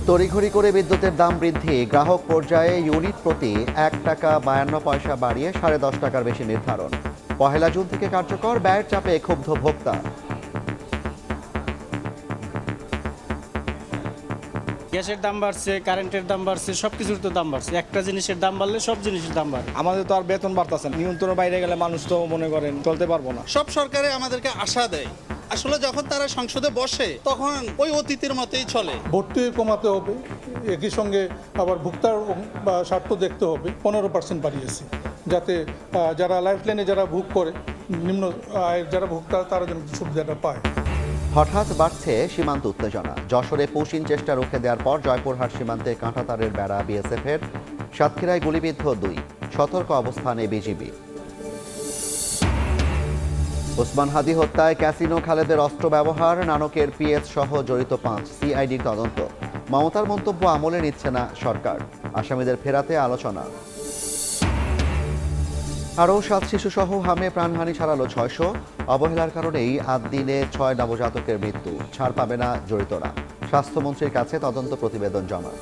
তড়িঘড়ি করে বিদ্যুতের দাম বৃদ্ধি, গ্রাহক পর্যায়ে ইউনিট প্রতি ৳1.52 বাড়িয়ে 10.5 টাকার বেশি নির্ধারণ। 1 জুন থেকে কার্যকর, ব্যয়ের চাপে ক্ষুব্ধ ভোক্তা। গ্যাসের দাম বাড়ছে, কারেন্টের দাম বাড়ছে, সবকিছুর তো দাম বাড়ছে। একটা জিনিসের দাম বাড়লে সব জিনিসের দাম বাড়ে। আমাদের তো আর বেতন বাড়তেছে না, নিয়ন্ত্রণের বাইরে গেলে মানুষ তো মনে করেন চলতে পারবো না। সব সরকারে আমাদেরকে আশা দেয়, আসলে যখন তারা সংসদে বসে তখন ওই অতীতের মতোই চলে। ভর্তি কমাতে হবে, একই সঙ্গে আবার ভোক্তার বা স্বার্থ দেখতে হবে। 15% বাড়িয়েছে, যাতে যারা লাইফ লাইনে যারা ভোগ করে, নিম্ন আয়ের যারা ভোক্তা, তারা যেন সুবিধাটা পায়। হঠাৎ বাড়ছে সীমান্ত উত্তেজনা। যশোরে পৌঁছিন চেষ্টা রুখে দেওয়ার পর জয়পুরহাট সীমান্তে কাঁটাতারের বেড়া বিএসএফের, সাতক্ষীরায় গুলিবিদ্ধ 2, সতর্ক অবস্থানে বিজিবি। ওসমান হাদি হত্যায় ক্যাসিনো খালেদের অস্ত্র ব্যবহার, নানকের পিএস সহ জড়িত 5, সিআইডির তদন্ত। মমতার মন্তব্য আমলে নিচ্ছে না সরকার, আসামিদের ফেরাতে আলোচনা। আরও 7 শিশুসহ হামে প্রাণহানি ছাড়ালো 600, অবহেলার কারণেই 8 দিনে 6 নবজাতকের মৃত্যু, ছাড় পাবে না জড়িতরা। স্বাস্থ্যমন্ত্রীর কাছে তদন্ত প্রতিবেদন জমা।